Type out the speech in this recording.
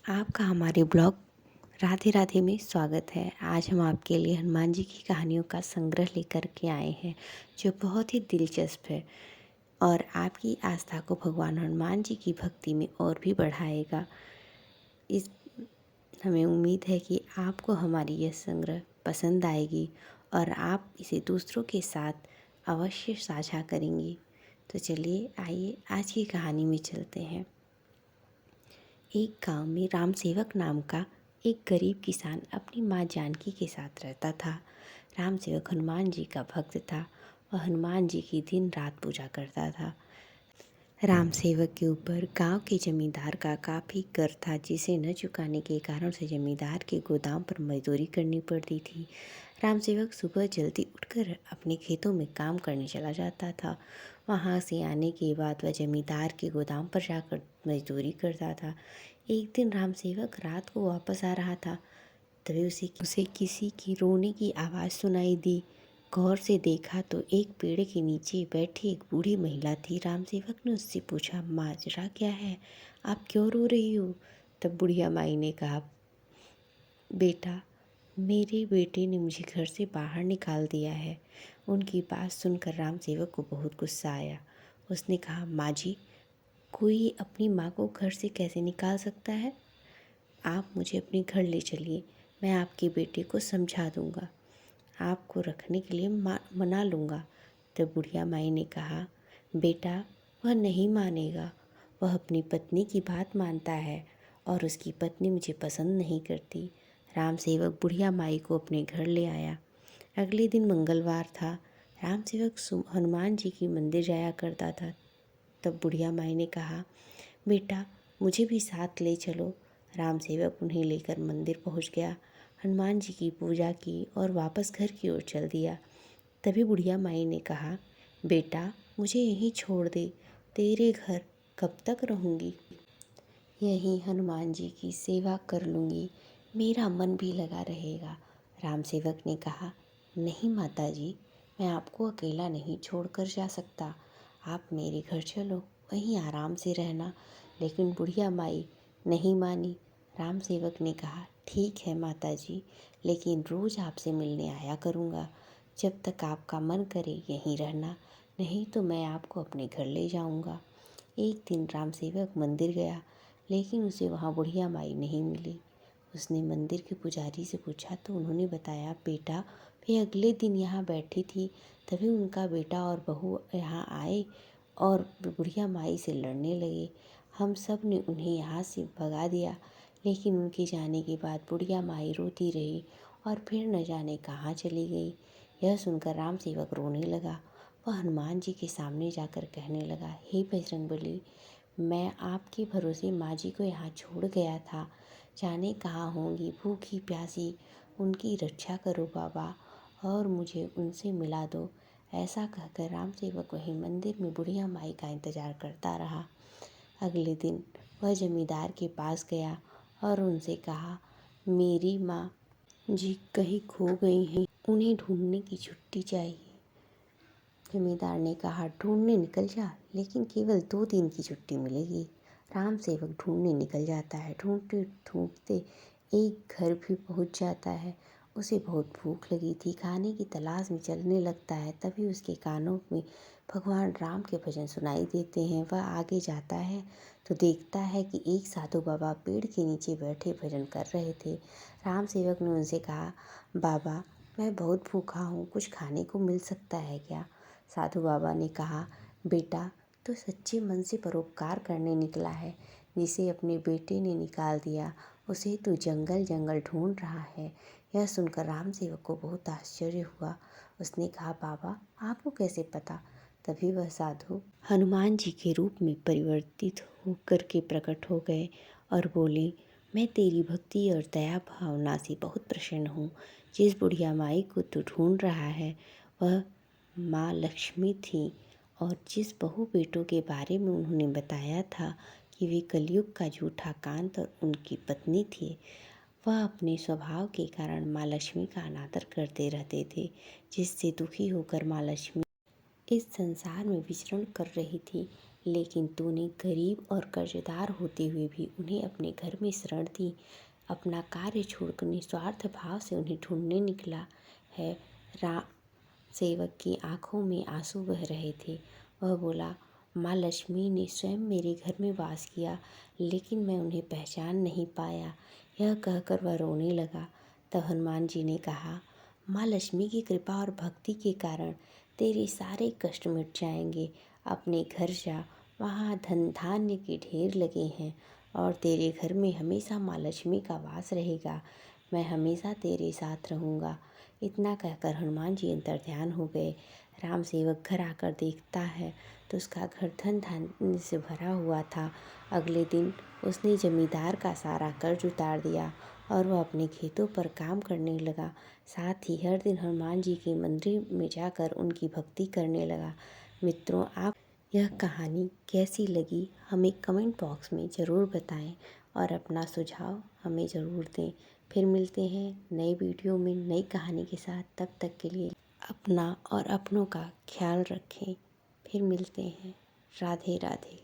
आपका हमारे ब्लॉग राधे राधे में स्वागत है। आज हम आपके लिए हनुमान जी की कहानियों का संग्रह लेकर के आए हैं जो बहुत ही दिलचस्प है और आपकी आस्था को भगवान हनुमान जी की भक्ति में और भी बढ़ाएगा। इस हमें उम्मीद है कि आपको हमारी यह संग्रह पसंद आएगी और आप इसे दूसरों के साथ अवश्य साझा करेंगी। तो चलिए आइए आज की कहानी में चलते हैं। एक गांव में राम सेवक नाम का एक गरीब किसान अपनी माँ जानकी के साथ रहता था। राम सेवक हनुमान जी का भक्त था और हनुमान जी की दिन रात पूजा करता था। राम सेवक के ऊपर गांव के जमींदार का काफ़ी कर था, जिसे न चुकाने के कारण से जमींदार के गोदाम पर मजदूरी करनी पड़ती थी। राम सेवक सुबह जल्दी उठकर अपने खेतों में काम करने चला जाता था। वहां से आने के बाद वह जमींदार के गोदाम पर जाकर मजदूरी करता था। एक दिन राम सेवक रात को वापस आ रहा था, तभी उसे किसी की रोने की आवाज़ सुनाई दी। गौर से देखा तो एक पेड़ के नीचे बैठी एक बूढ़ी महिला थी। राम सेवक ने उससे पूछा, माजरा क्या है, आप क्यों रो रही हो? तब बुढ़िया माई ने कहा, बेटा, मेरे बेटे ने मुझे घर से बाहर निकाल दिया है। उनकी बात सुनकर राम सेवक को बहुत गुस्सा आया। उसने कहा, माँ जी, कोई अपनी माँ को घर से कैसे निकाल सकता है? आप मुझे अपने घर ले चलिए, मैं आपके बेटे को समझा दूँगा, आपको रखने के लिए मना लूँगा। तब बुढ़िया माई ने कहा, बेटा, वह नहीं मानेगा। वह अपनी पत्नी की बात मानता है और उसकी पत्नी मुझे पसंद नहीं करती। राम सेवक बुढ़िया माई को अपने घर ले आया। अगले दिन मंगलवार था। राम सेवक हनुमान जी की मंदिर जाया करता था। तब बुढ़िया माई ने कहा, बेटा, मुझे भी साथ ले चलो। राम सेवक उन्हें लेकर मंदिर पहुंच गया, हनुमान जी की पूजा की और वापस घर की ओर चल दिया। तभी बुढ़िया माई ने कहा, बेटा, मुझे यहीं छोड़ दे, तेरे घर कब तक रहूँगी? यहीं हनुमान जी की सेवा कर लूँगी, मेरा मन भी लगा रहेगा। राम सेवक ने कहा, नहीं माता जी, मैं आपको अकेला नहीं छोड़कर जा सकता। आप मेरे घर चलो, वहीं आराम से रहना। लेकिन बुढ़िया माई नहीं मानी। राम सेवक ने कहा, ठीक है माता जी, लेकिन रोज़ आपसे मिलने आया करूँगा। जब तक आपका मन करे यहीं रहना, नहीं तो मैं आपको अपने घर ले जाऊँगा। एक दिन राम सेवक मंदिर गया, लेकिन उसे वहाँ बुढ़िया माई नहीं मिली। उसने मंदिर के पुजारी से पूछा तो उन्होंने बताया, बेटा, वे अगले दिन यहाँ बैठी थी, तभी उनका बेटा और बहू यहाँ आए और बुढ़िया माई से लड़ने लगे। हम सब ने उन्हें यहाँ से भगा दिया, लेकिन उनके जाने के बाद बुढ़िया माई रोती रही और फिर न जाने कहाँ चली गई। यह सुनकर राम सेवक रोने लगा। वह हनुमान जी के सामने जाकर कहने लगा, हे बजरंगबली, मैं आपके भरोसे माँ जी को यहाँ छोड़ गया था, जाने कहाँ होंगी भूखी प्यासी, उनकी रक्षा करो बाबा और मुझे उनसे मिला दो। ऐसा कहकर राम सेवक वहीं मंदिर में बुढ़िया माई का इंतजार करता रहा। अगले दिन वह जमींदार के पास गया और उनसे कहा, मेरी माँ जी कहीं खो गई हैं, उन्हें ढूंढने की छुट्टी चाहिए। जमींदार ने कहा, ढूंढने निकल जा, लेकिन केवल 2 दिन की छुट्टी मिलेगी। राम सेवक ढूंढने निकल जाता है। ढूंढते ढूंढते एक घर भी पहुंच जाता है। उसे बहुत भूख लगी थी, खाने की तलाश में चलने लगता है। तभी उसके कानों में भगवान राम के भजन सुनाई देते हैं। वह आगे जाता है तो देखता है कि एक साधु बाबा पेड़ के नीचे बैठे भजन कर रहे थे। राम सेवक ने उनसे कहा, बाबा, मैं बहुत भूखा हूँ, कुछ खाने को मिल सकता है क्या? साधु बाबा ने कहा, बेटा, तो सच्चे मन से परोपकार करने निकला है। जिसे अपने बेटे ने निकाल दिया, उसे तू जंगल जंगल ढूंढ रहा है। यह सुनकर राम सेवक को बहुत आश्चर्य हुआ। उसने कहा, बाबा, आपको कैसे पता? तभी वह साधु हनुमान जी के रूप में परिवर्तित होकर के प्रकट हो गए और बोले, मैं तेरी भक्ति और दया भावना से बहुत प्रसन्न हूँ। जिस बुढ़िया माई को तू ढूंढ रहा है वह माँ लक्ष्मी थी, और जिस बहू बेटों के बारे में उन्होंने बताया था कि वे कलयुग का झूठा कांत और उनकी पत्नी थी, वह अपने स्वभाव के कारण माँ लक्ष्मी का अनादर करते रहते थे, जिससे दुखी होकर माँ लक्ष्मी इस संसार में विचरण कर रही थी। लेकिन तूने गरीब और कर्जदार होते हुए भी उन्हें अपने घर में शरण दी। अपना कार्य छोड़कर निस्वार्थ भाव से उन्हें ढूंढने निकला है। राम सेवक की आंखों में आंसू बह रहे थे। वह बोला, माँ लक्ष्मी ने स्वयं मेरे घर में वास किया, लेकिन मैं उन्हें पहचान नहीं पाया। यह कहकर वह रोने लगा। तब हनुमान जी ने कहा, माँ लक्ष्मी की कृपा और भक्ति के कारण तेरे सारे कष्ट मिट जाएंगे। अपने घर जा, वहाँ धन धान्य के ढेर लगे हैं और तेरे घर में हमेशा माँ लक्ष्मी का वास रहेगा। मैं हमेशा तेरे साथ रहूँगा। इतना कहकर हनुमान जी अंतर्ध्यान हो गए। राम सेवक घर आकर देखता है तो उसका घर धन धान्य से भरा हुआ था। अगले दिन उसने जमींदार का सारा कर्ज उतार दिया और वह अपने खेतों पर काम करने लगा। साथ ही हर दिन हनुमान जी के मंदिर में जाकर उनकी भक्ति करने लगा। मित्रों, आप यह कहानी कैसी लगी हमें कमेंट बॉक्स में ज़रूर बताएं और अपना सुझाव हमें ज़रूर दें। फिर मिलते हैं नई वीडियो में नई कहानी के साथ। तब तक के लिए अपना और अपनों का ख्याल रखें। फिर मिलते हैं। राधे राधे।